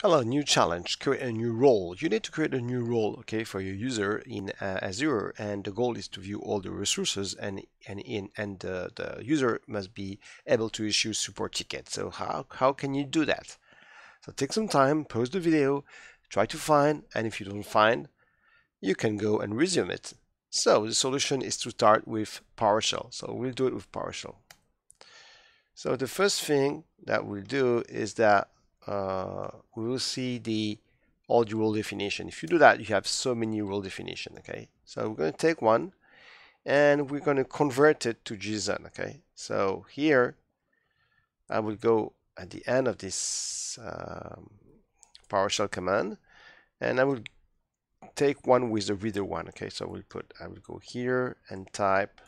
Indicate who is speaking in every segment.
Speaker 1: Hello, new challenge, create a new role. You need to create a new role, okay, for your user in Azure, and the goal is to view all the resources, and the user must be able to issue support tickets. So how can you do that? So take some time, pause the video, try to find, and if you don't find, you can go and resume it. So the solution is to start with PowerShell. So we'll do it with PowerShell. So the first thing that we'll do is that we will see all the role definition. If you do that, you have so many role definition. Okay, so we're going to take one and we're going to convert it to JSON. Okay, so here I will go at the end of this PowerShell command, and I will take one with the reader one. Okay, so I will go here and type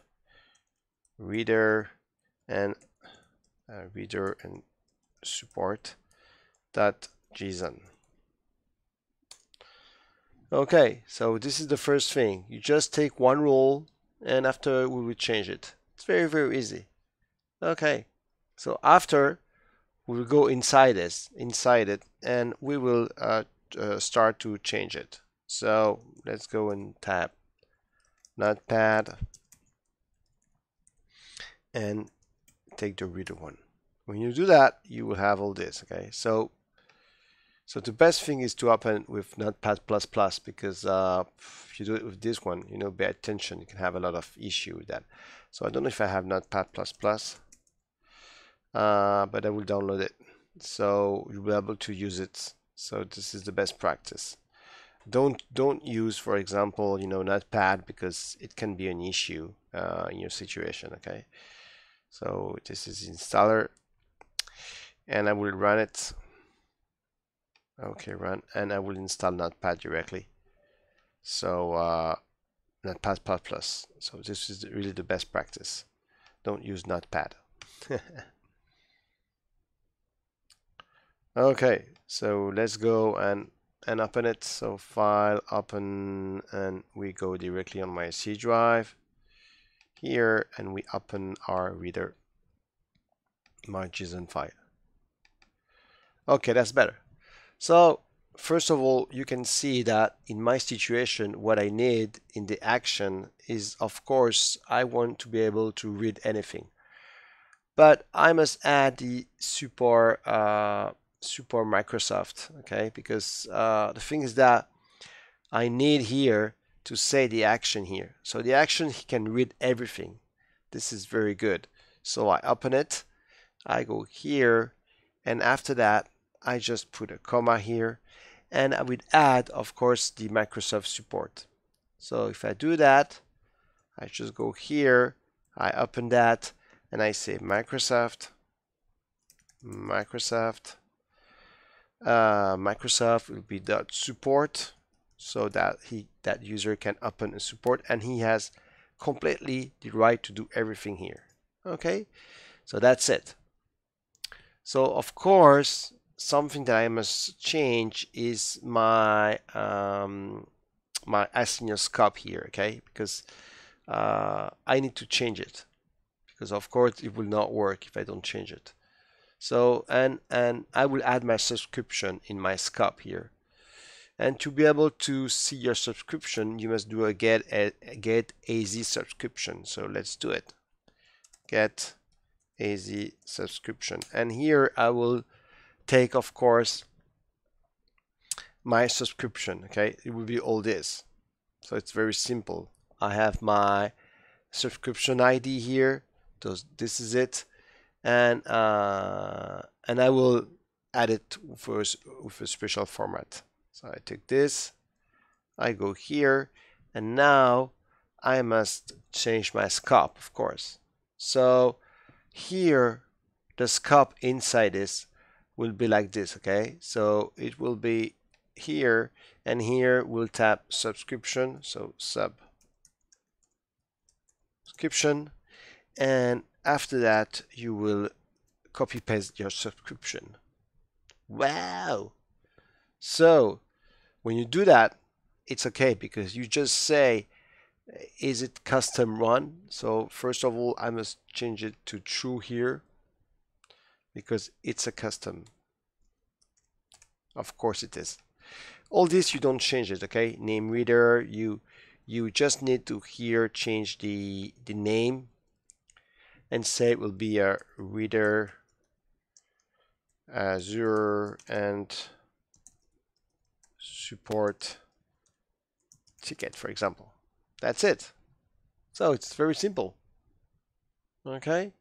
Speaker 1: reader and support.json. Okay, so this is the first thing. You just take one role, and after we will change it. It's very, very easy. Okay, so after we will go inside it, and we will start to change it. So let's go and tap Notepad and take the reader one. When you do that, you will have all this. Okay, so the best thing is to open with Notepad++, because if you do it with this one, pay attention. You can have a lot of issue with that. So I don't know if I have Notepad++, but I will download it. So you'll be able to use it. So this is the best practice. Don't use, for example, Notepad, because it can be an issue in your situation. Okay. So this is installer, and I will run it. Okay, run, and I will install Notepad directly. So Notepad++. So this is really the best practice. Don't use Notepad. Okay, so let's go and open it. So file, open, and we go directly on my C drive here, and we open our reader, my JSON file. Okay, that's better. So first of all, you can see that in my situation, what I need in the action is, of course, I want to be able to read anything, but I must add the support Microsoft, okay? Because the thing is that I need here to say the action here. So the action, he can read everything. This is very good. So I open it, I go here, and after that, I just put a comma here, and I would add, of course, the Microsoft support. So if I do that, I just go here, I open that, and I say Microsoft will be .support, so that that user can open a support, and he has completely the right to do everything here. Okay, so that's it. So of course, something that I must change is my my async scope here, okay? Because I need to change it, because of course it will not work if I don't change it. So and I will add my subscription in my scope here. And to be able to see your subscription, you must do a get AZ subscription. So let's do it. Get AZ subscription, and here I will take, of course, my subscription. Okay, it will be all this. So it's very simple. I have my subscription ID here. This is it, and I will add it with a special format. So I take this, I go here, and now I must change my scope, of course. So here, the scope inside this will be like this, okay? So it will be here, and here we'll tap subscription, so subscription, and after that you will copy paste your subscription. Wow! So when you do that, it's okay, because you just say, is it custom run? So first of all, I must change it to true here, because it's a custom. Of course it is. All this you don't change it, okay? Name reader, you just need to here change the name and say it will be a reader Azure and support ticket, for example. That's it. So it's very simple. Okay.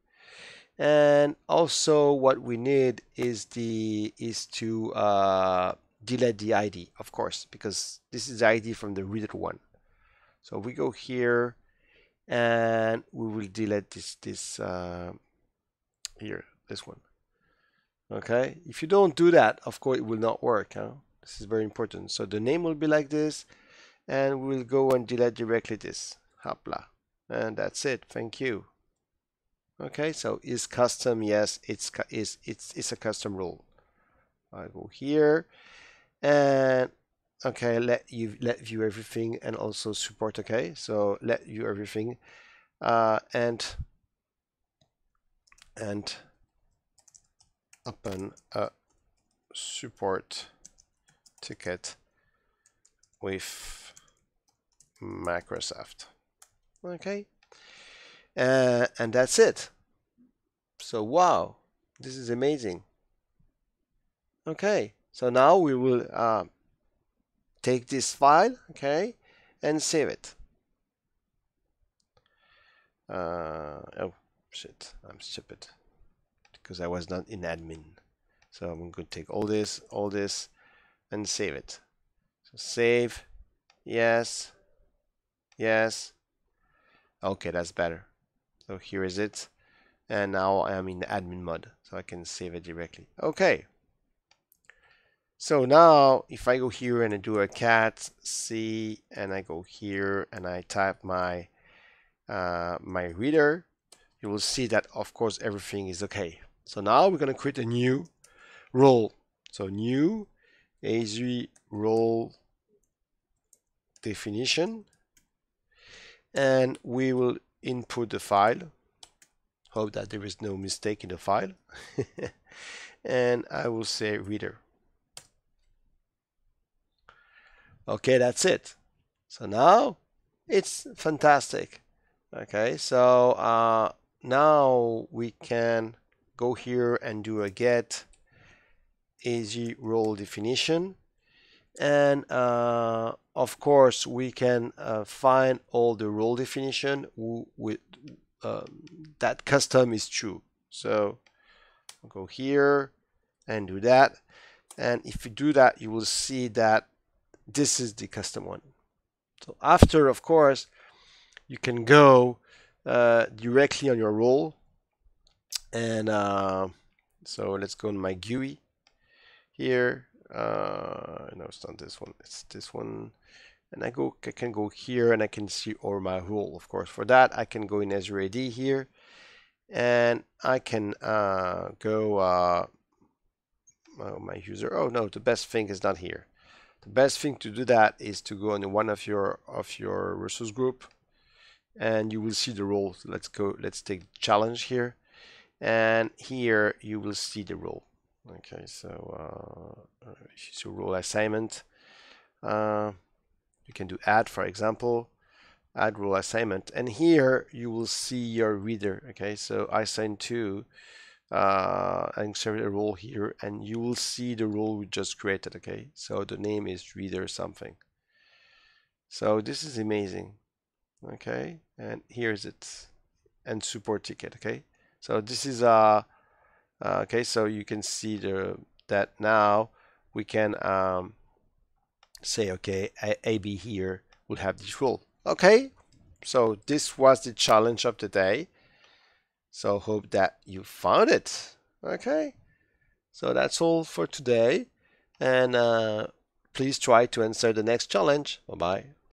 Speaker 1: And also what we need is to delete the ID, of course, because this is the ID from the reader one. So we go here and we will delete this here, this one. Okay, if you don't do that, of course it will not work. Huh? This is very important. So the name will be like this, and we'll go and delete directly this. Hopla, and that's it. Thank you. Okay, so is custom? Yes, it's a custom rule. I go here, and okay, let view everything, and also support. Okay, so let view everything, and open a support ticket with Microsoft. Okay, and that's it. So wow, this is amazing. Okay, so now we will take this file, okay, and save it. Oh shit, I'm stupid because I was not in admin. So I'm going to take all this, and save it. So save, yes, yes. Okay, that's better. So here is it. And now I am in admin mode, so I can save it directly. Okay. So now if I go here and I do a cat C and I go here and I type my my reader, you will see that of course everything is okay. So now we're going to create a new role. So new Azure role definition, and we will input the file. Hope that there is no mistake in the file. And I will say reader. Okay, that's it. So now it's fantastic. Okay, so now we can go here and do a get Azure role definition, and of course we can find all the role definition with that custom is true. So I'll go here and do that, and if you do that you will see that this is the custom one. So after, of course, you can go directly on your role, and so let's go on my GUI here. No, it's not this one, it's this one. And I can go here and I can see all my role. Of course, for that I can go in Azure AD here, and I can go my user. Oh no, the best thing is not here. The best thing to do that is to go on one of your resource group, and you will see the role. Let's go. Let's take challenge here, and here you will see the role. Okay, so role assignment. You can do add, for example, add role assignment, and here you will see your reader. Okay, so I assign to and insert a role here, and you will see the role we just created. Okay, so the name is reader something. So this is amazing. Okay, and here's it, and support ticket. Okay, so this is okay, so you can see that now we can say, okay, AB here will have this role. Okay, so this was the challenge of the day. So hope that you found it. Okay, so that's all for today, and please try to answer the next challenge. Bye bye.